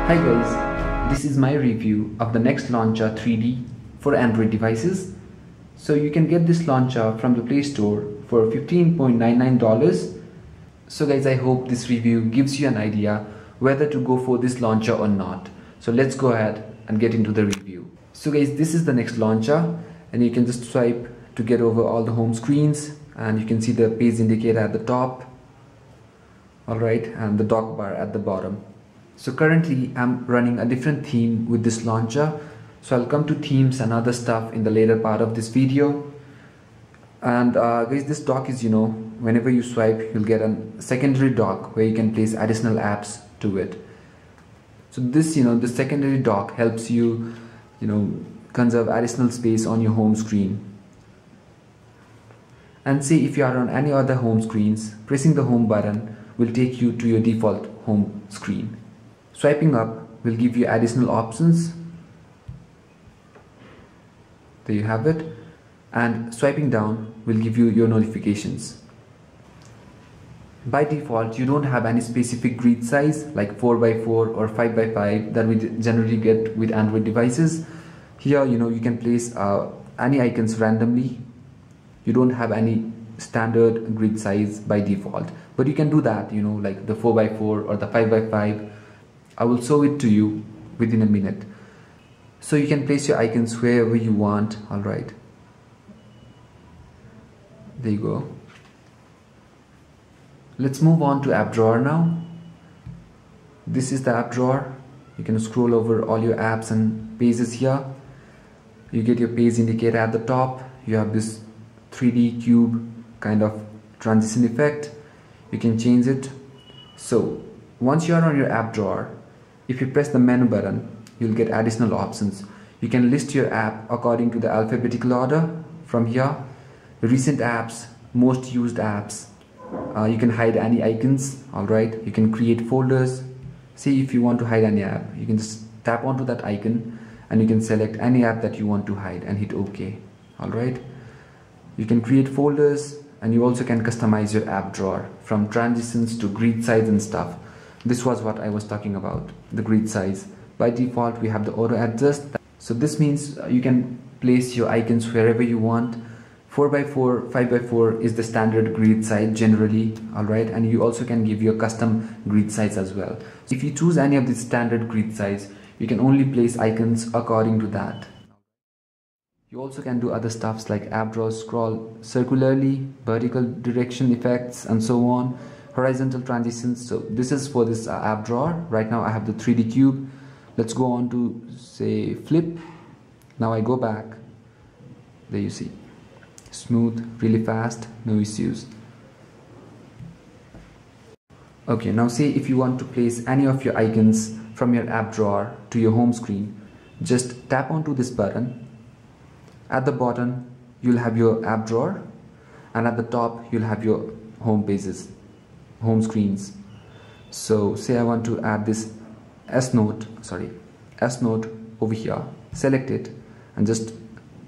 Hi guys, this is my review of the Next Launcher 3D for Android devices. So you can get this launcher from the Play Store for $15.99. So guys, I hope this review gives you an idea whether to go for this launcher or not. So let's go ahead and get into the review. So guys, this is the Next Launcher, and you can just swipe to get over all the home screens, and you can see the page indicator at the top, alright, and the dock bar at the bottom. So currently I'm running a different theme with this launcher, so I'll come to themes and other stuff in the later part of this video. And guys, this dock is, whenever you swipe, you'll get a secondary dock where you can place additional apps to it. So this, the secondary dock helps you, conserve additional space on your home screen. And say if you are on any other home screens, pressing the home button will take you to your default home screen. Swiping up will give you additional options. There you have it. And swiping down will give you your notifications. By default, you don't have any specific grid size like 4x4 or 5x5 that we generally get with Android devices. Here, you can place any icons randomly. You don't have any standard grid size by default, but you can do that, like the 4x4 or the 5x5. I will show it to you within a minute. So you can place your icons wherever you want, alright. There you go. Let's move on to app drawer now. This is the app drawer. You can scroll over all your apps and pages here. You get your page indicator at the top. You have this 3D cube kind of transition effect. You can change it. So once you are on your app drawer, if you press the menu button, you'll get additional options. You can list your app according to the alphabetical order from here. Recent apps, most used apps. You can hide any icons, alright. You can create folders. See, if you want to hide any app, you can just tap onto that icon and you can select any app that you want to hide and hit OK, alright. You can create folders, and you also can customize your app drawer from transitions to grid size and stuff. This was what I was talking about, the grid size. By default, we have the auto adjust. So this means you can place your icons wherever you want. 4x4, 5x4 is the standard grid size generally, alright, and you also can give your custom grid size as well. So if you choose any of the standard grid size, you can only place icons according to that. You also can do other stuffs like app drawer scroll circularly, vertical direction effects, and so on, horizontal transitions. So this is for this app drawer. Right now I have the 3D cube. Let's go on to say flip. Now I go back. There you see. Smooth, really fast, no issues. Okay, now say if you want to place any of your icons from your app drawer to your home screen, just tap onto this button. At the bottom, you'll have your app drawer, and at the top, you'll have your home pages, home screens. So say I want to add this S note over here. Select it and just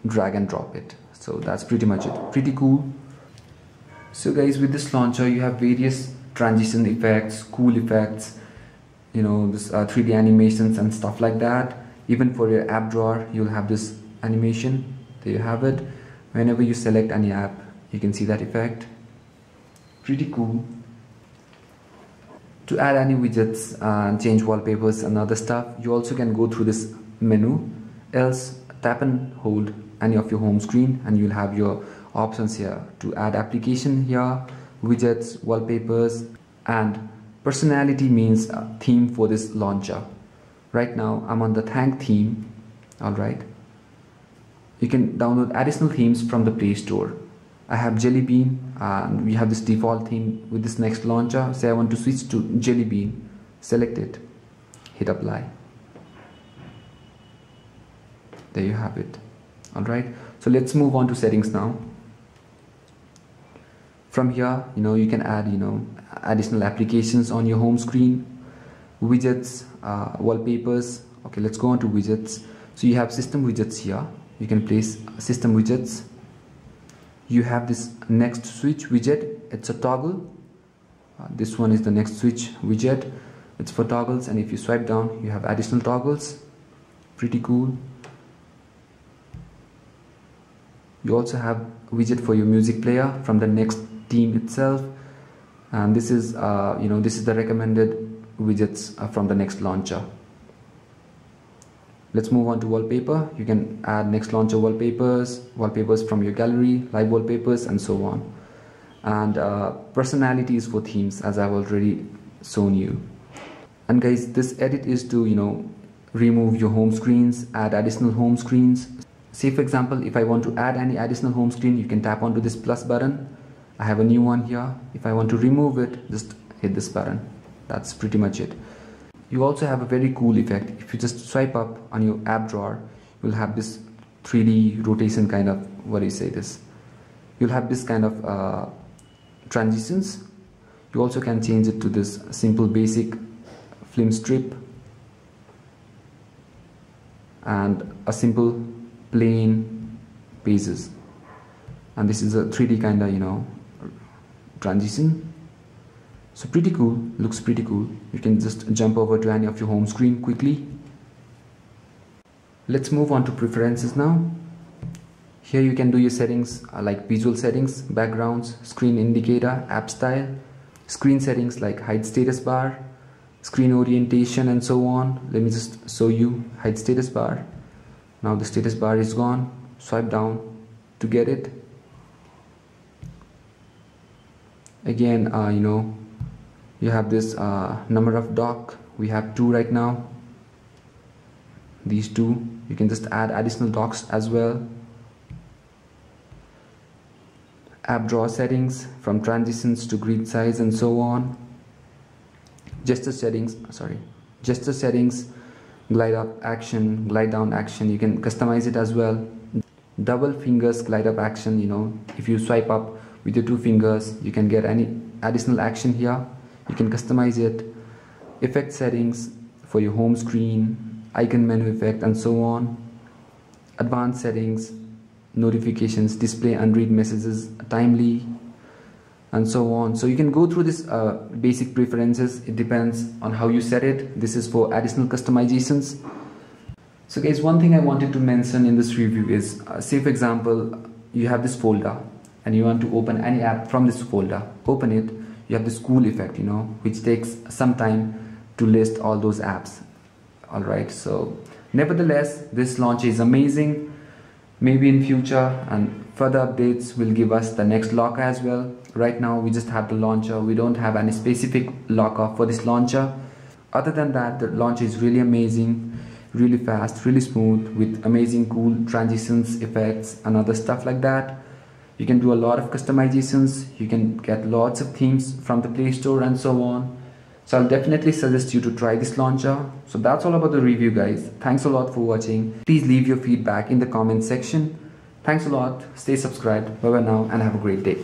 drag and drop it. So that's pretty much it. Pretty cool. So guys, with this launcher, you have various transition effects, cool effects, this 3D animations and stuff like that. Even for your app drawer, you'll have this animation. There you have it. Whenever you select any app, you can see that effect. Pretty cool. To add any widgets and change wallpapers and other stuff, you also can go through this menu. Else, tap and hold any of your home screen and you'll have your options here to add application here, widgets, wallpapers, and personality means a theme for this launcher. Right now I'm on the thank theme, alright. You can download additional themes from the Play Store. I have Jelly Bean, and we have this default theme with this Next Launcher. Say I want to switch to Jelly Bean, select it, hit apply. There you have it. Alright, so let's move on to settings now. From here, you can add, additional applications on your home screen, widgets, wallpapers. Okay, let's go on to widgets. So you have system widgets here. You can place system widgets. You have this next switch widget. It's a toggle. This one is the next switch widget. It's for toggles, and if you swipe down, you have additional toggles. Pretty cool. You also have a widget for your music player from the Next team itself, and this is this is the recommended widgets from the Next launcher. Let's move on to wallpaper. You can add Next launcher wallpapers from your gallery, live wallpapers, and so on. And personalities for themes, as I've already shown you. And guys, this edit is to remove your home screens, add additional home screens. Say for example, if I want to add any additional home screen, you can tap onto this plus button. I have a new one here. If I want to remove it, just hit this button. That's pretty much it. You also have a very cool effect. If you just swipe up on your app drawer, you'll have this 3D rotation kind of, you'll have this kind of transitions. You also can change it to this simple basic film strip and a simple plain pages, and this is a 3D kind of transition. So pretty cool, looks pretty cool. You can just jump over to any of your home screen quickly. Let's move on to preferences now. Here you can do your settings like visual settings, backgrounds, screen indicator, app style, screen settings like hide status bar, screen orientation, and so on. Let me just show you hide status bar. Now the status bar is gone. Swipe down to get it. Again, you have this number of dock. We have 2 right now. These 2. You can just add additional docks as well. App drawer settings, from transitions to grid size, and so on. Gesture settings, glide up action, glide down action. You can customize it as well. Double fingers glide up action. If you swipe up with your 2 fingers, you can get any additional action here. You can customize it. Effect settings for your home screen, icon menu effect, and so on. Advanced settings, notifications, display and read messages timely, and so on. So you can go through this basic preferences. It depends on how you set it. This is for additional customizations. So guys, one thing I wanted to mention in this review is say for example, you have this folder and you want to open any app from this folder. Open it. You have this cool effect, which takes some time to list all those apps. Alright, so nevertheless, this launcher is amazing. Maybe in future and further updates will give us the next locker as well. Right now we just have the launcher. We don't have any specific locker for this launcher. Other than that, the launcher is really amazing, really fast, really smooth, with amazing cool transitions, effects, and other stuff like that. You can do a lot of customizations. You can get lots of themes from the Play Store and so on. So I'll definitely suggest you to try this launcher. So that's all about the review, guys. Thanks a lot for watching. Please leave your feedback in the comment section. Thanks a lot. Stay subscribed. Bye bye now and have a great day.